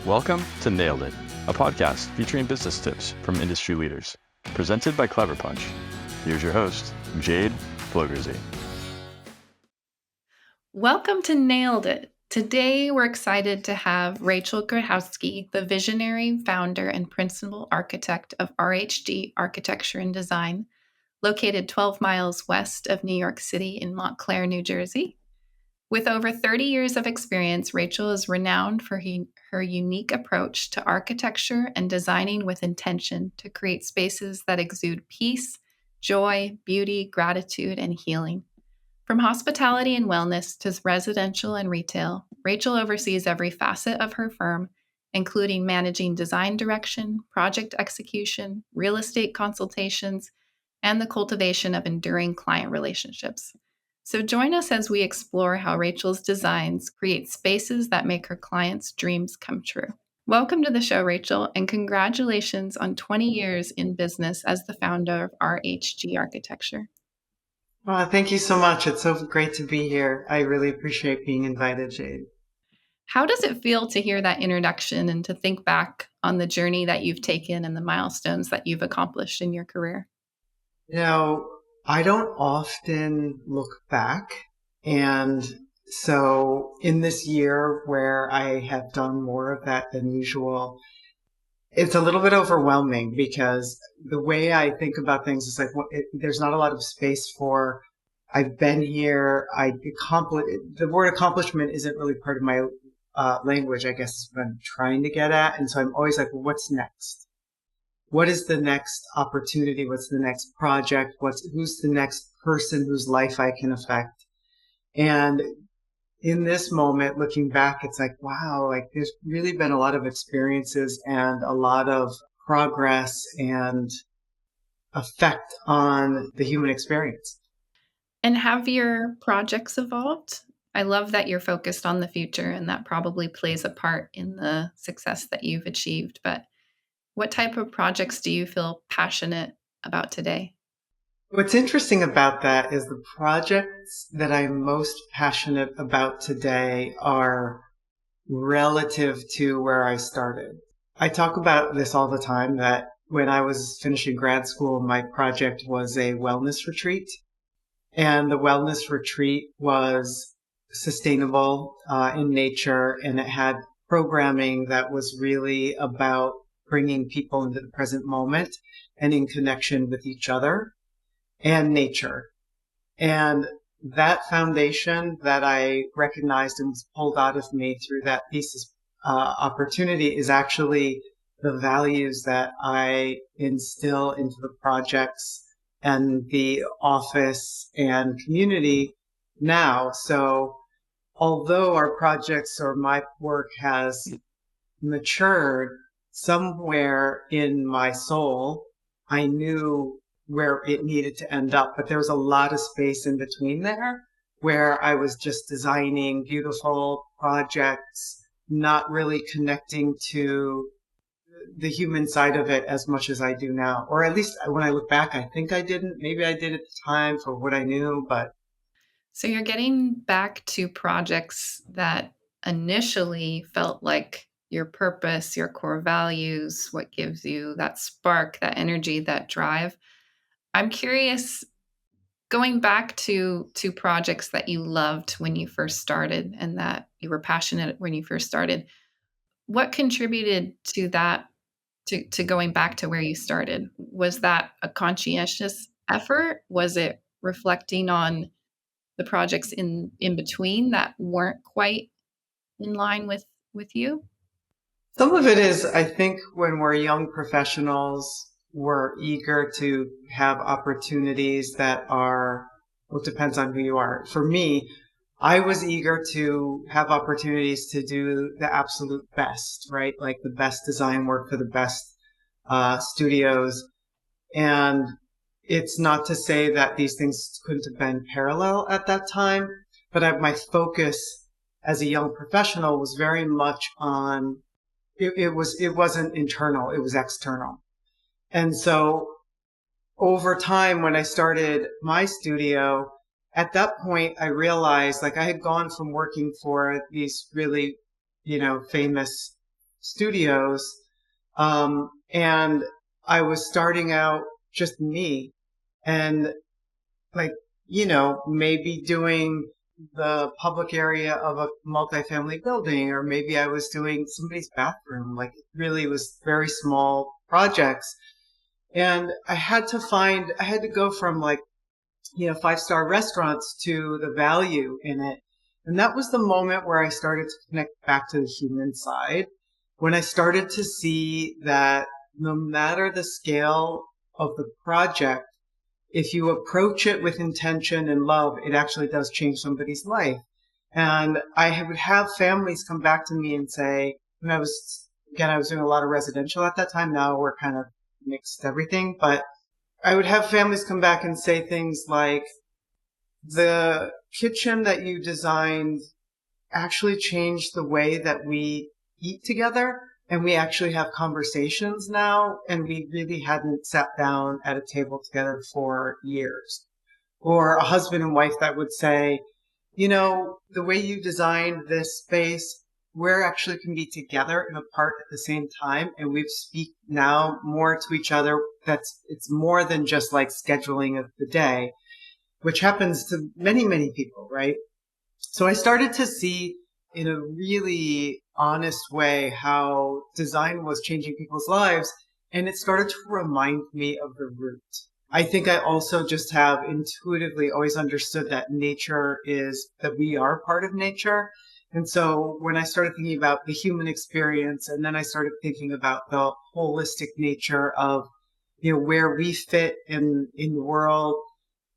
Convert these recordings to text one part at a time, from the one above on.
Welcome to Nailed It, a podcast featuring business tips from industry leaders, presented by Clever Punch. Here's your host, Jade Flogerzi. Welcome to Nailed It. Today, we're excited to have Rachel Grochowski, the visionary founder and principal architect of RHG Architecture and Design, located 12 miles west of New York City in Montclair, New Jersey. With over 30 years of experience, Rachel is renowned for her unique approach to architecture and designing with intention to create spaces that exude peace, joy, beauty, gratitude, and healing. From hospitality and wellness to residential and retail, Rachel oversees every facet of her firm, including managing design direction, project execution, real estate consultations, and the cultivation of enduring client relationships. So join us as we explore how Rachel's designs create spaces that make her clients' dreams come true. Welcome to the show, Rachel, and congratulations on 20 years in business as the founder of RHG Architecture. Well, thank you so much. It's so great to be here. I really appreciate being invited, Jade. How does it feel to hear that introduction and to think back on the journey that you've taken and the milestones that you've accomplished in your career? I don't often look back. And so in this year where I have done more of that than usual, it's a little bit overwhelming because the way I think about things is like, there's not a lot of space for, I've been here, the word accomplishment isn't really part of my language, I guess is what I'm trying to get at. And so I'm always like, well, what's next? What is the next opportunity? What's the next project? Who's the next person whose life I can affect? And in this moment, looking back, it's like, wow, like there's really been a lot of experiences and a lot of progress and effect on the human experience. And have your projects evolved? I love that you're focused on the future, and that probably plays a part in the success that you've achieved. But what type of projects do you feel passionate about today? What's interesting about that is the projects that I'm most passionate about today are relative to where I started. I talk about this all the time that when I was finishing grad school, my project was a wellness retreat. And the wellness retreat was sustainable in nature, and it had programming that was really about bringing people into the present moment and in connection with each other and nature. And that foundation that I recognized and was pulled out of me through that thesis opportunity is actually the values that I instill into the projects and the office and community now. So although our projects or my work has matured, somewhere in my soul, I knew where it needed to end up, but there was a lot of space in between there where I was just designing beautiful projects, not really connecting to the human side of it as much as I do now. Or at least when I look back, I think I didn't. Maybe I did at the time for what I knew, but. So you're getting back to projects that initially felt like your purpose, your core values, what gives you that spark, that energy, that drive. I'm curious, going back to projects that you loved when you first started and that you were passionate when you first started, what contributed to that, to going back to where you started? Was that a conscientious effort? Was it reflecting on the projects in between that weren't quite in line with you? Some of it is, I think, when we're young professionals, we're eager to have opportunities that are, well, it depends on who you are. For me, I was eager to have opportunities to do the absolute best, right? Like the best design work for the best studios. And it's not to say that these things couldn't have been parallel at that time, but my focus as a young professional was very much on, it wasn't internal, it was external. And so over time, when I started my studio, at that point, I realized like I had gone from working for these really, famous studios. And I was starting out just me and like, maybe doing the public area of a multifamily building, or maybe I was doing somebody's bathroom. Like it really was very small projects. And I had to go from like, 5-star restaurants to the value in it. And that was the moment where I started to connect back to the human side, when I started to see that no matter the scale of the project, if you approach it with intention and love, it actually does change somebody's life. And I would have families come back to me and say, when I was doing a lot of residential at that time. Now we're kind of mixed everything, but I would have families come back and say things like, the kitchen that you designed actually changed the way that we eat together. And we actually have conversations now. And we really hadn't sat down at a table together for years. Or a husband and wife that would say, the way you designed this space, we're actually can be together and apart at the same time. And we speak now more to each other. It's more than just like scheduling of the day, which happens to many, many people, right? So I started to see in a really honest way how design was changing people's lives. And it started to remind me of the root. I think I also just have intuitively always understood that that we are part of nature. And so when I started thinking about the human experience, and then I started thinking about the holistic nature of, where we fit in the world.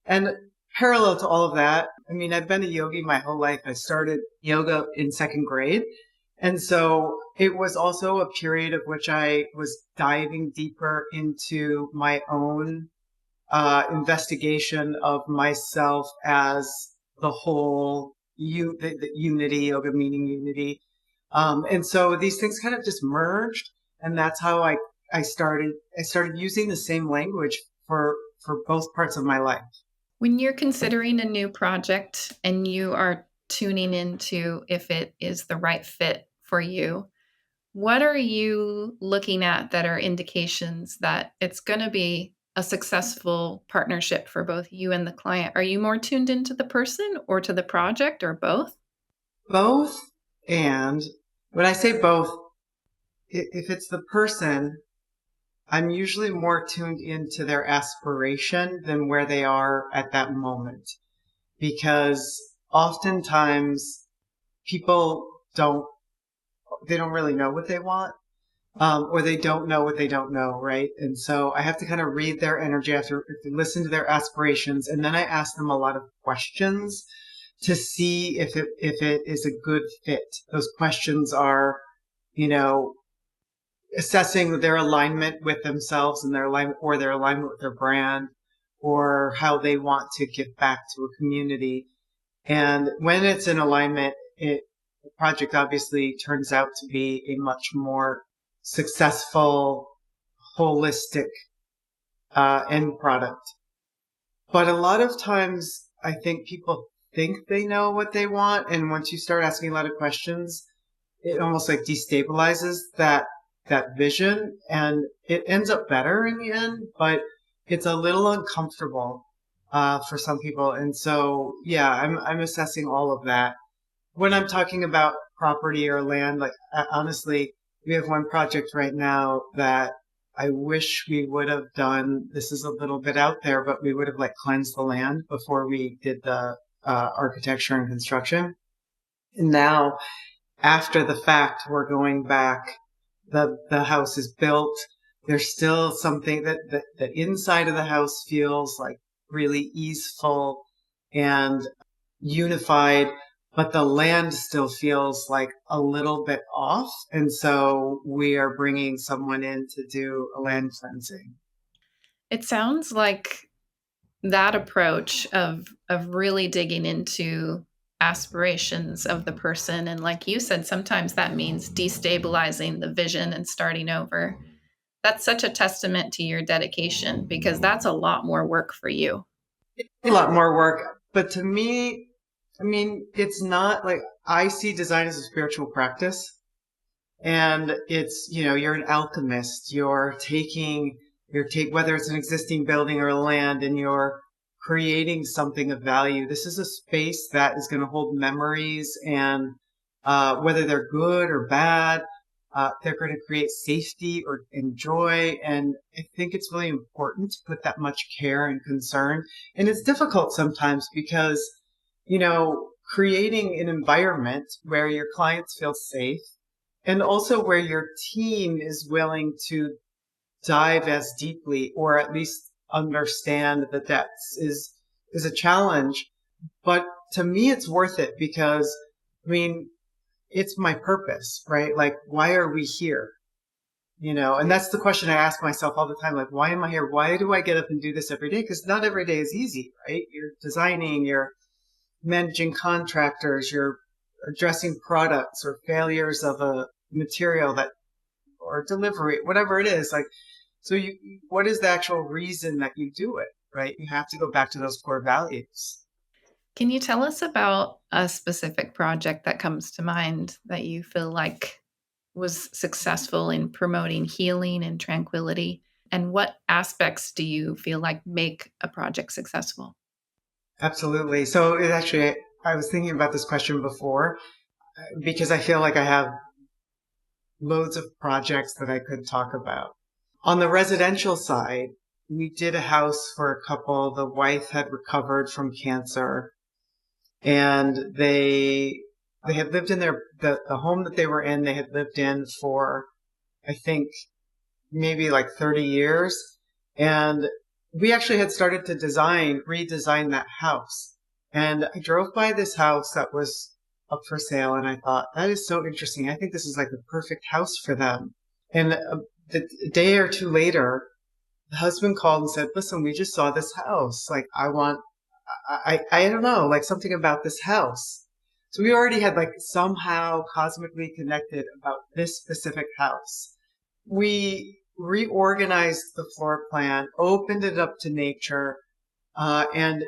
And parallel to all of that, I mean, I've been a yogi my whole life. I started yoga in second grade. And so it was also a period of which I was diving deeper into my own investigation of myself as the whole, the unity, yoga meaning unity. And so these things kind of just merged. And that's how I started using the same language for both parts of my life. When you're considering a new project and you are tuning into if it is the right fit for you, what are you looking at that are indications that it's going to be a successful partnership for both you and the client? Are you more tuned into the person or to the project, or both? Both. And when I say both, if it's the person, I'm usually more tuned into their aspiration than where they are at that moment. Because oftentimes people don't really know what they want. Or they don't know what they don't know, right? And so I have to kind of read their energy. I have to listen to their aspirations, and then I ask them a lot of questions to see if it is a good fit. Those questions are, assessing their alignment with themselves and their alignment with their brand, or how they want to give back to a community. And when it's in alignment, the project obviously turns out to be a much more successful, holistic end product. But a lot of times, I think people think they know what they want, and once you start asking a lot of questions, it almost like destabilizes that vision, and it ends up better in the end, but it's a little uncomfortable for some people. And so, yeah, I'm assessing all of that. When I'm talking about property or land, like honestly, we have one project right now that I wish we would have done. This is a little bit out there, but we would have like cleansed the land before we did the architecture and construction. And now, after the fact, we're going back. The house is built. There's still something that the inside of the house feels like really easeful and unified, but the land still feels like a little bit off. And so we are bringing someone in to do a land cleansing. It sounds like that approach of really digging into aspirations of the person, and like you said, sometimes that means destabilizing the vision and starting over. That's such a testament to your dedication, because that's a lot more work for you. A lot more work, but to me, I mean, it's not like, I see design as a spiritual practice. And it's, you're an alchemist. Whether it's an existing building or land, and you're creating something of value. This is a space that is going to hold memories, and whether they're good or bad, they're going to create safety or joy. And I think it's really important to put that much care and concern. And it's difficult sometimes because, creating an environment where your clients feel safe, and also where your team is willing to dive as deeply, or at least understand the depths, is a challenge. But to me, it's worth it because, it's my purpose, right? Like, why are we here? And that's the question I ask myself all the time. Like, why am I here? Why do I get up and do this every day? Because not every day is easy, right? You're designing, you're managing contractors, you're addressing products or failures of a material or delivery, whatever it is. Like, so what is the actual reason that you do it, right? You have to go back to those core values. Can you tell us about a specific project that comes to mind that you feel like was successful in promoting healing and tranquility? And what aspects do you feel like make a project successful? Absolutely. So I was thinking about this question before because I feel like I have loads of projects that I could talk about. On the residential side, we did a house for a couple. The wife had recovered from cancer, and they had lived in the home that they were in. They had lived in for, I think, maybe like 30 years. And we actually had started to redesign that house. And I drove by this house that was up for sale, and I thought, that is so interesting. I think this is like the perfect house for them. And a day or two later, the husband called and said, listen, we just saw this house. Like, I don't know, like something about this house. So we already had like somehow cosmically connected about this specific house. We reorganized the floor plan, opened it up to nature, and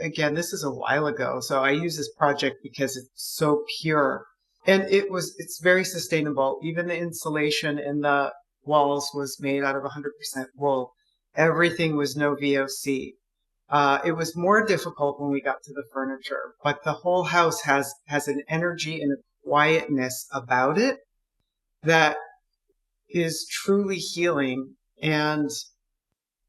again, this is a while ago, so I use this project because it's so pure. And it's very sustainable. Even the insulation in the walls was made out of 100% wool. Everything was no VOC. It was more difficult when we got to the furniture, but the whole house has an energy and a quietness about it that is truly healing. And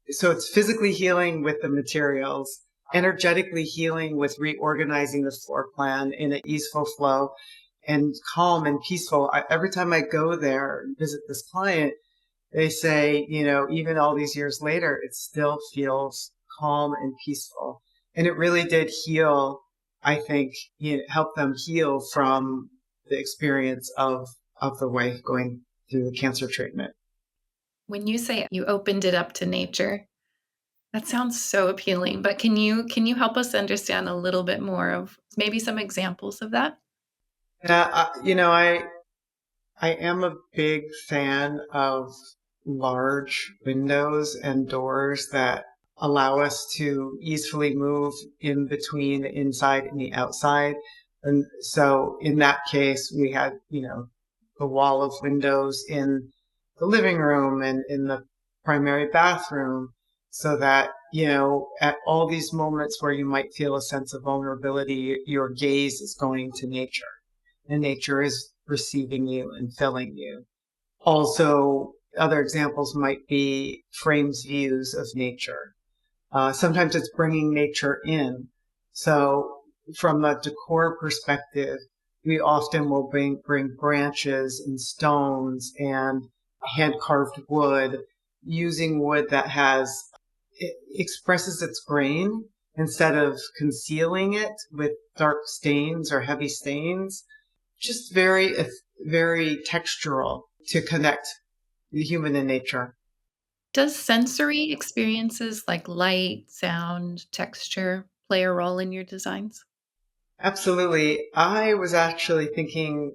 so it's physically healing with the materials, energetically healing with reorganizing the floor plan in an easeful flow, and calm and peaceful. Every time I go there and visit this client, they say, even all these years later, it still feels calm and peaceful. And it really did heal, I think, help them heal from the experience of the wife going through the cancer treatment. When you say you opened it up to nature, that sounds so appealing, but can you help us understand a little bit more of maybe some examples of that? Yeah, I am a big fan of large windows and doors that allow us to easily move in between the inside and the outside. And so in that case, we had, the wall of windows in the living room and in the primary bathroom, so that, at all these moments where you might feel a sense of vulnerability, your gaze is going to nature, and nature is receiving you and filling you. Also, other examples might be frames views of nature. Sometimes it's bringing nature in. So from a decor perspective, we often will bring branches and stones and hand carved wood, using wood that it expresses its grain instead of concealing it with dark stains or heavy stains. Just very, very textural to connect the human and nature. Does sensory experiences like light, sound, texture play a role in your designs? Absolutely. I was actually thinking,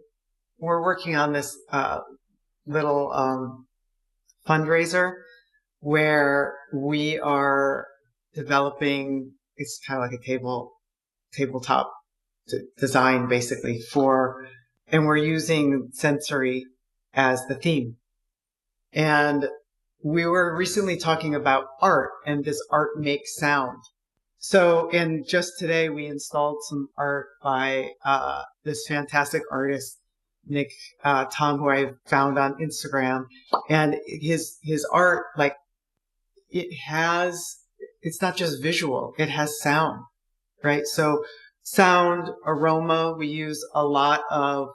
we're working on this little fundraiser where we are developing, it's kind of like a tabletop design basically for and we're using sensory as the theme. And we were recently talking about art, and this art makes sound. So, and just today we installed some art by this fantastic artist, Nick Tom, who I found on Instagram. And his art, like, it's not just visual, it has sound, right? So sound, aroma, we use a lot of,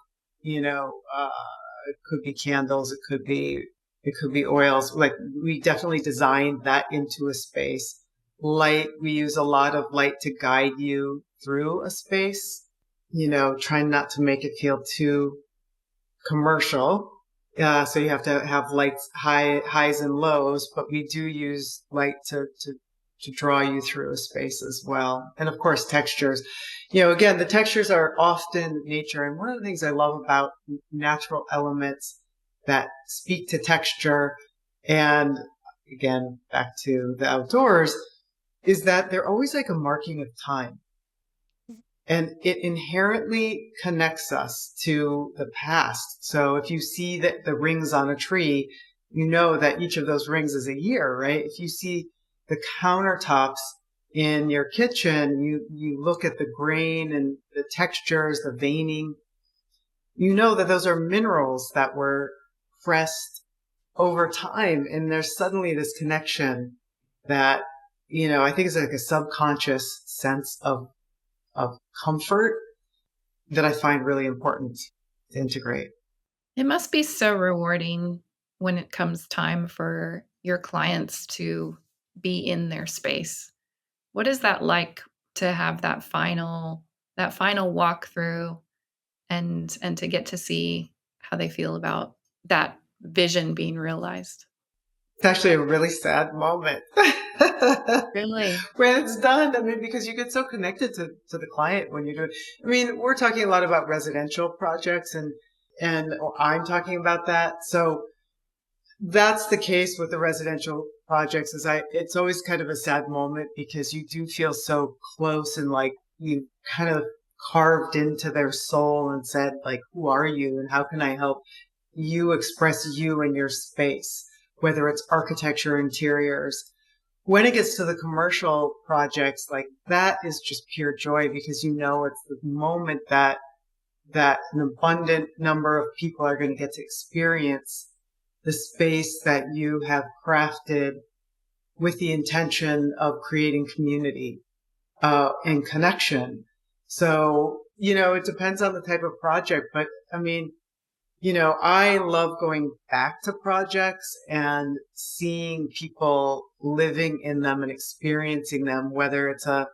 it could be candles, it could be oils. Like, we definitely designed that into a space. Light, we use a lot of light to guide you through a space, trying not to make it feel too commercial. So you have to have lights, highs and lows, but we do use light to draw you through a space as well. And of course, textures. Again, the textures are often nature. And one of the things I love about natural elements that speak to texture, and again, back to the outdoors, is that they're always like a marking of time. And it inherently connects us to the past. So if you see that the rings on a tree, you know that each of those rings is a year, right? If you see the countertops in your kitchen, you look at the grain and the textures, the veining, you know that those are minerals that were pressed over time. And there's suddenly this connection that, I think is like a subconscious sense of comfort that I find really important to integrate. It must be so rewarding when it comes time for your clients to be in their space. What is that like to have that final walkthrough and to get to see how they feel about that vision being realized? It's actually a really sad moment Really? when it's done. I mean, because you get so connected to the client when you do it. I mean, we're talking a lot about residential projects, and I'm talking about that. So that's the case with the residential projects. It's always kind of a sad moment because you do feel so close, and like you kind of carved into their soul and said, like, who are you and how can I help you express you in your space, whether it's architecture, interiors. When it gets to the commercial projects, like, that is just pure joy because it's the moment that an abundant number of people are going to get to experience the space that you have crafted with the intention of creating community and connection. So, it depends on the type of project, but I mean, I love going back to projects and seeing people living in them and experiencing them, whether it's a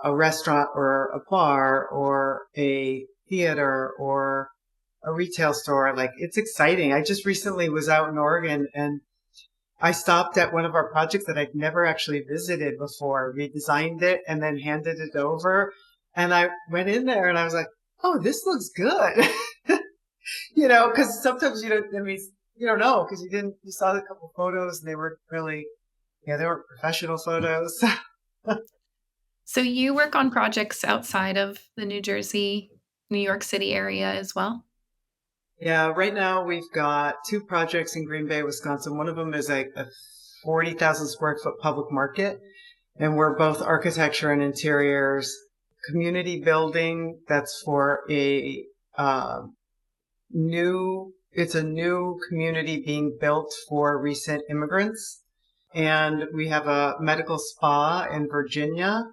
restaurant or a bar or a theater or a retail store. Like, it's exciting. I just recently was out in Oregon and I stopped at one of our projects that I'd never actually visited before. We designed it and then handed it over. And I went in there and I was like, oh, this looks good. Because sometimes you don't know because you saw a couple photos and they weren't really, they weren't professional photos. So you work on projects outside of the New York City area as well? Yeah, right now we've got two projects in Green Bay, Wisconsin. One of them is a 40,000 square foot public market, and we're both architecture and interiors community building that's for it's a new community being built for recent immigrants. And we have a medical spa in Virginia,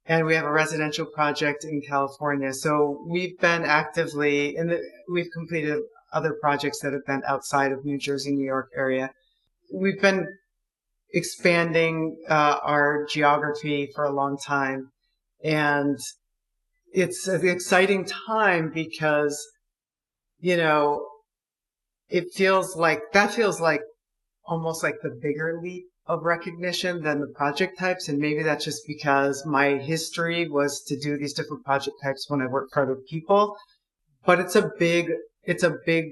and we have a residential project in California. So we've been we've completed other projects that have been outside of New Jersey, New York area. We've been expanding our geography for a long time. And it's an exciting time because, that feels like almost like the bigger leap of recognition than the project types. And maybe that's just because my history was to do these different project types when I worked for other people. But it's a big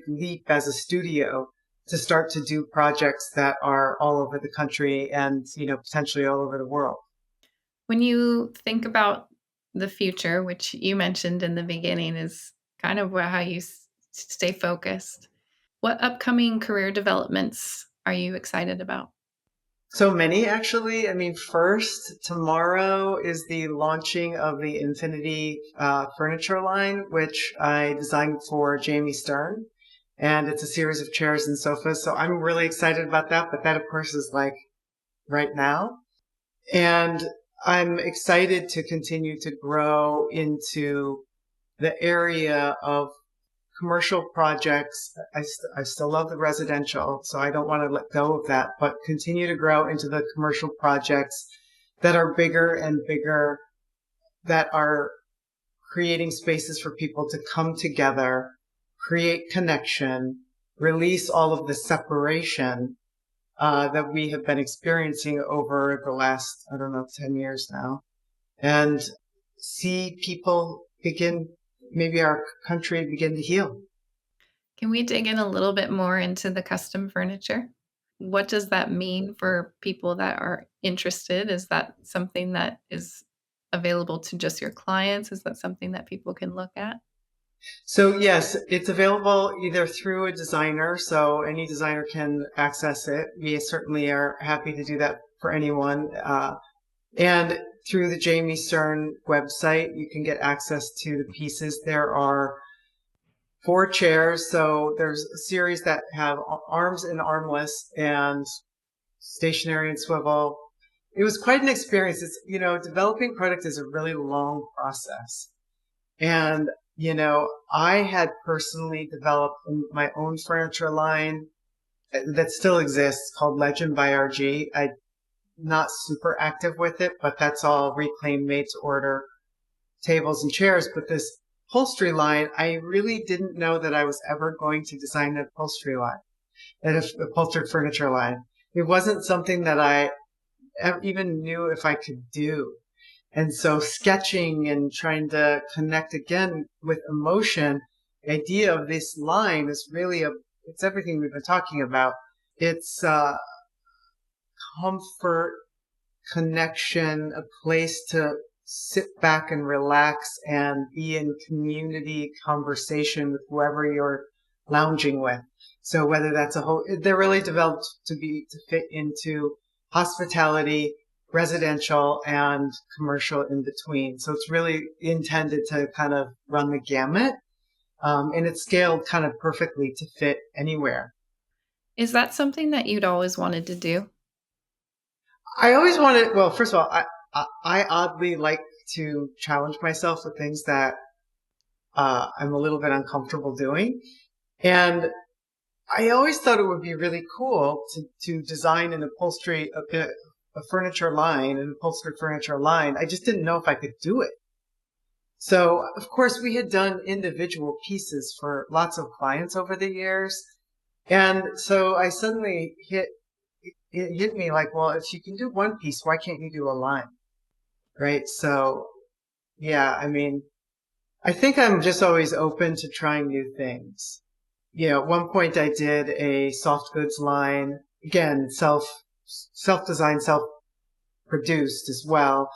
leap as a studio to start to do projects that are all over the country and, potentially all over the world. When you think about the future, which you mentioned in the beginning is kind of how you stay focused. What upcoming career developments are you excited about? So many, actually. I mean, first, tomorrow is the launching of the Infinity furniture line, which I designed for Jamie Stern. And it's a series of chairs and sofas. So I'm really excited about that. But that, of course, is like right now. And I'm excited to continue to grow into the area of commercial projects. I still love the residential, so I don't want to let go of that, but continue to grow into the commercial projects that are bigger and bigger, that are creating spaces for people to come together, create connection, release all of the separation that we have been experiencing over the last, 10 years now, and see people begin, maybe our country begin to heal. Can we dig in a little bit more into the custom furniture? What does that mean for people that are interested? Is that something that is available to just your clients? Is that something that people can look at? So yes, it's available either through a designer, so any designer can access it. We certainly are happy to do that for anyone. And through the Jamie Stern website, you can get access to the pieces. There are 4 chairs, so there's a series that have arms and armless and stationary and swivel. It was quite an experience. It's, developing product is a really long process. And, I had personally developed my own furniture line that still exists called Legend by RG. I'm not super active with it, but that's all reclaimed, made to order tables and chairs. But this upholstery line, I really didn't know that I was ever going to design an upholstery line, an upholstered furniture line. It wasn't something that I even knew if I could do. And so sketching and trying to connect again with emotion, the idea of this line is really it's everything we've been talking about. It's comfort, connection, a place to sit back and relax and be in community conversation with whoever you're lounging with. So whether that's they're really developed to fit into hospitality, residential, and commercial in between. So it's really intended to kind of run the gamut. And it's scaled kind of perfectly to fit anywhere. Is that something that you'd always wanted to do? I always wanted, well, first of all, I oddly like to challenge myself with things that I'm a little bit uncomfortable doing. And I always thought it would be really cool to design an upholstery, a furniture line, an upholstered furniture line. I just didn't know if I could do it. So, of course, we had done individual pieces for lots of clients over the years. And so I suddenly it hit me like, well, if you can do one piece, why can't you do a line? Right? So, yeah, I mean, I think I'm just always open to trying new things. At one point I did a soft goods line, again, self-designed, self-produced as well.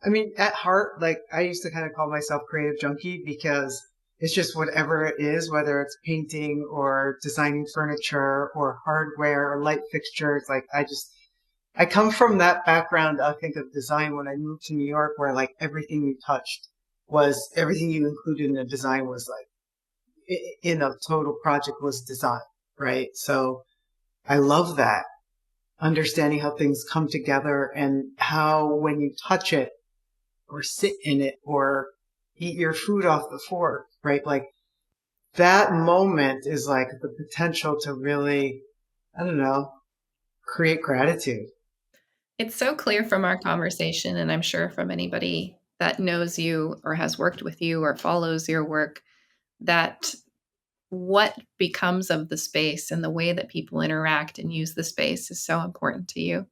I mean, at heart, like I used to kind of call myself creative junkie because it's just whatever it is, whether it's painting or designing furniture or hardware or light fixtures. Like I come from that background, I think, of design when I moved to New York, where like everything you touched was everything you included in a design was like in a total project was design, right? So I love that. Understanding how things come together and how when you touch it or sit in it or eat your food off the fork, right? Like that moment is like the potential to really, I don't know, create gratitude. It's so clear from our conversation, and I'm sure from anybody that knows you or has worked with you or follows your work, that what becomes of the space and the way that people interact and use the space is so important to you.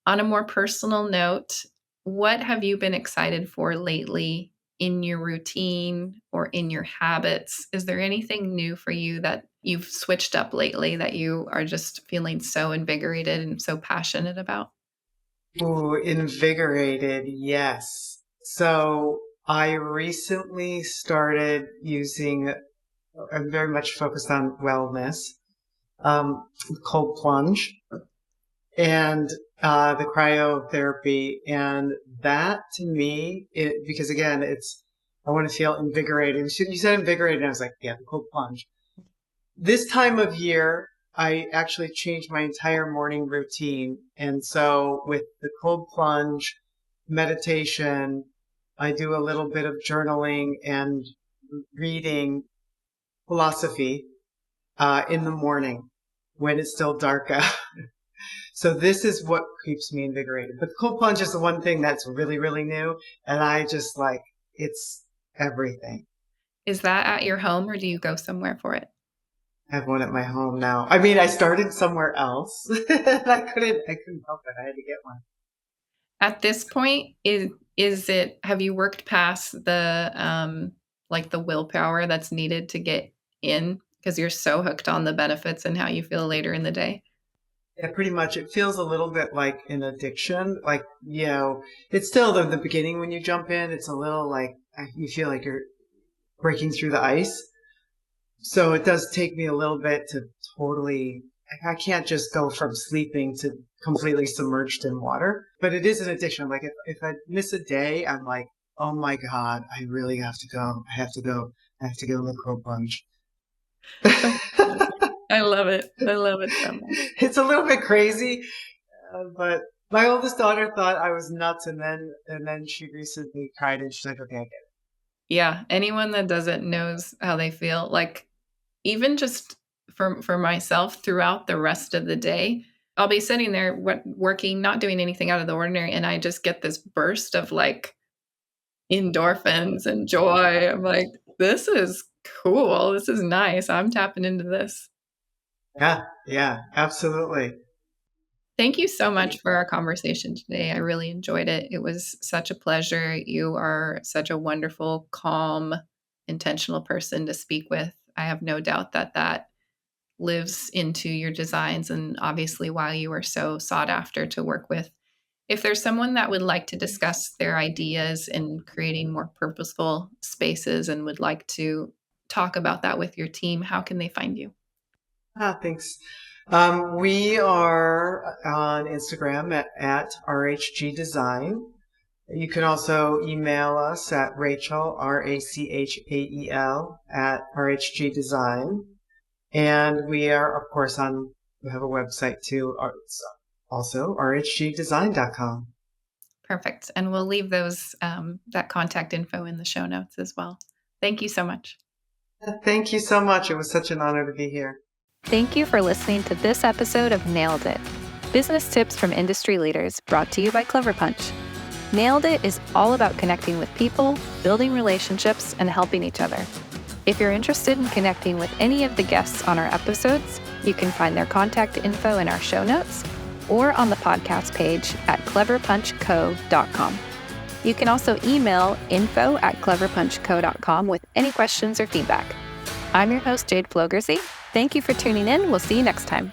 On a more personal note, what have you been excited for lately in your routine or in your habits? Is there anything new for you that you've switched up lately that you are just feeling so invigorated and so passionate about? Ooh, invigorated, yes. So I recently started using, I'm very much focused on wellness, cold plunge and the cryotherapy. And that to me, because again, I want to feel invigorated. You said invigorated, and I was like, yeah, the cold plunge. This time of year, I actually changed my entire morning routine. And so with the cold plunge, meditation, I do a little bit of journaling and reading philosophy in the morning when it's still dark out. So this is what keeps me invigorated. But cold plunge is the one thing that's really, really new. And I just like, it's everything. Is that at your home or do you go somewhere for it? I have one at my home now. I mean, I started somewhere else. I couldn't help it. I had to get one. At this point, have you worked past the like the willpower that's needed to get in because you're so hooked on the benefits and how you feel later in the day? Yeah, pretty much. It feels a little bit like an addiction. Like, it's still the beginning when you jump in. It's a little like you feel like you're breaking through the ice. So it does take me a little bit to totally, I can't just go from sleeping to completely submerged in water, but it is an addiction. Like if I miss a day, I'm like, oh my God, I really have to go. I have to go in the cold plunge. I love it. I love it so much. It's a little bit crazy, but my oldest daughter thought I was nuts, and then she recently cried, and she's like, "Okay, I get it." Yeah, anyone that doesn't knows how they feel. Like even just for myself throughout the rest of the day, I'll be sitting there working, not doing anything out of the ordinary, and I just get this burst of like endorphins and joy. I'm like, this is cool. This is nice. I'm tapping into this. Yeah, absolutely. Thank you so much for our conversation today. I really enjoyed it. It was such a pleasure. You are such a wonderful, calm, intentional person to speak with. I have no doubt that lives into your designs and obviously why you are so sought after to work with. If there's someone that would like to discuss their ideas in creating more purposeful spaces and would like to talk about that with your team, how can they find you? Thanks. We are on Instagram at RHG Design. You can also email us at Rachael, Rachael, at RHG Design. And we are, of course, we have a website too, also rhgdesign.com. Perfect. And we'll leave those that contact info in the show notes as well. Thank you so much. Thank you so much. It was such an honor to be here. Thank you for listening to this episode of Nailed It, business tips from industry leaders, brought to you by Clever Punch. Nailed It is all about connecting with people, building relationships, and helping each other. If you're interested in connecting with any of the guests on our episodes, you can find their contact info in our show notes or on the podcast page at cleverpunchco.com. You can also email info@cleverpunchco.com with any questions or feedback. I'm your host, Jade Flogerzi. Thank you for tuning in. We'll see you next time.